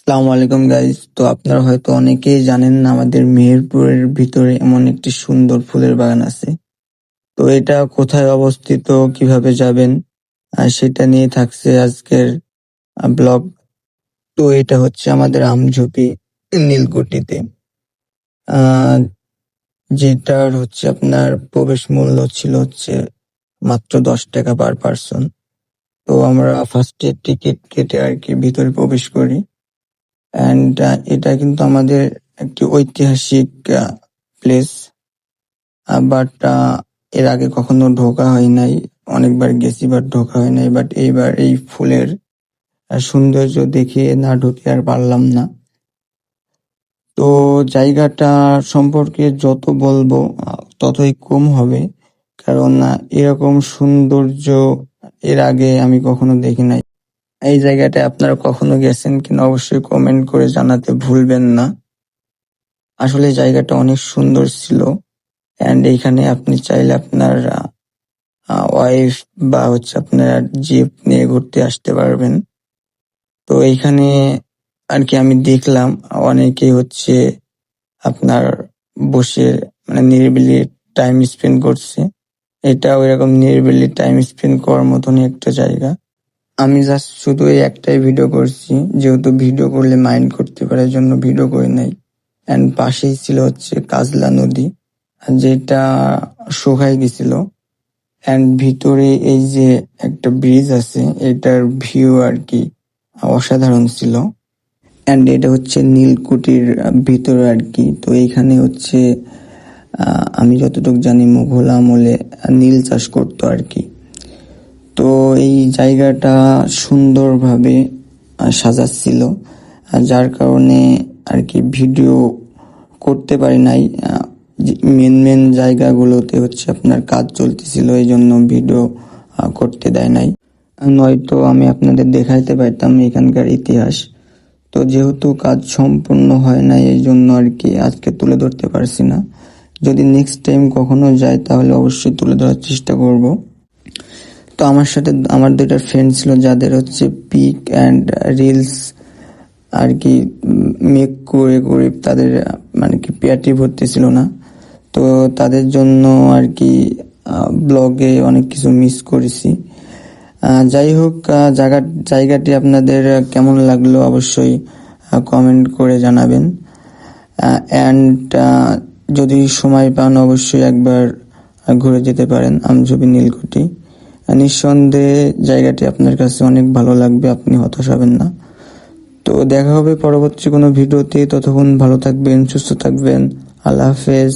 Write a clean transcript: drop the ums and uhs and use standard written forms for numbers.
আসসালামু আলাইকুম গাইস। তো আপনারা হয়তো অনেকেই জানেন না আমাদের মেহেরপুরের ভিতরে এমন একটি সুন্দর ফুলের বাগান আছে। তো এটা কোথায় অবস্থিত, কিভাবে যাবেন সেটা নিয়ে থাকছে আজকের ব্লগ। তো এটা হচ্ছে আমাদের আমঝুপি নীলকুঠিতে। আ যেটার হচ্ছে আপনার প্রবেশ মূল্য ছিল হচ্ছে মাত্র ৳10 পার পারসন। তো আমরা ফার্স্টে টিকিট কেটে আরকি ভিতরে প্রবেশ করি। অ্যান্ড এটা কিন্তু আমাদের একটি ঐতিহাসিক প্লেস। বাট এর আগে কখনো ঢোকা হয় নাই। অনেকবার গেছি বাট ঢোকা হয় নাই। বাট এইবার এই ফুলের সৌন্দর্য দেখে না ঢুকে আর পারলাম না। তো জায়গাটা সম্পর্কে যত বলবো ততই কম হবে। কারণ এরকম সৌন্দর্য এর আগে আমি কখনো দেখি নাই। এই জায়গাটায় আপনারা কখনো গেছেন কিনা অবশ্যই কমেন্ট করে জানাতে ভুলবেন না। আসলে জায়গাটা অনেক সুন্দর ছিল। অ্যান্ড এইখানে আপনি চাইলে আপনার ওয়াইফ বা হচ্ছে আপনার জিপ নিয়ে ঘুরতে আসতে পারবেন। তো এইখানে আর কি আমি দেখলাম অনেকেই হচ্ছে আপনার বসে মানে নিরিবিলি টাইম স্পেন্ড করছে। এটা ওইরকম নিরিবিলি টাইম স্পেন্ড করার মতনই একটা জায়গা। আমি জাস্ট শুধু এই একটাই ভিডিও করছি, যেহেতু ভিডিও করলে মাইন্ড করতে পারে জন্য ভিডিও করে নাই। অ্যান্ড পাশেই ছিল হচ্ছে কাজলা নদী, যেটা শুকায় গেছিল। অ্যান্ড ভিতরে এই যে একটা ব্রিজ আছে, এটার ভিউ আর কি অসাধারণ ছিল। অ্যান্ড এটা হচ্ছে নীলকুঠির ভিতরে আর কি। তো এইখানে হচ্ছে আমি যতটুকু জানি মুঘল আমলে নীল চাষ করতো আর কি। তো এই জায়গাটা সুন্দরভাবে সাজাচ্ছিল, যার কারণে আর কি ভিডিও করতে পারি নাই। মেন জায়গাগুলোতে হচ্ছে আপনার কাজ চলতেছিল, এই জন্য ভিডিও করতে দেয় নাই। নয়তো আমি আপনাদের দেখাইতে পারতাম এখানকার ইতিহাস। তো যেহেতু কাজ সম্পূর্ণ হয় নাই এই জন্য আর কি আজকে তুলে ধরতে পারছি না। যদি নেক্সট টাইম কখনো যাই তাহলে অবশ্যই তুলে ধরার চেষ্টা করব। তো আমার সাথে আমার 2টা ফ্রেন্ড ছিল যাদের হচ্ছে পিক অ্যান্ড রিলস আর কি মেক করে করে তাদের মানে কি পিআরটি ভর্তি ছিল না। তো তাদের জন্য আর কি ব্লগে অনেক কিছু মিস করেছি। যাই হোক, জায়গাটি আপনাদের কেমন লাগলো অবশ্যই কমেন্ট করে জানাবেন। অ্যান্ড যদি সময় পান অবশ্যই একবার ঘুরে যেতে পারেন আমঝুপি নীলকুঠি। নিঃসন্দেহে জায়গাটি আপনার কাছে অনেক ভালো লাগবে, আপনি হতাশ হবেন না। তো দেখা হবে পরবর্তী কোনো ভিডিওতে। ততক্ষণ ভালো থাকবেন, সুস্থ থাকবেন। আল্লাহ হাফেজ।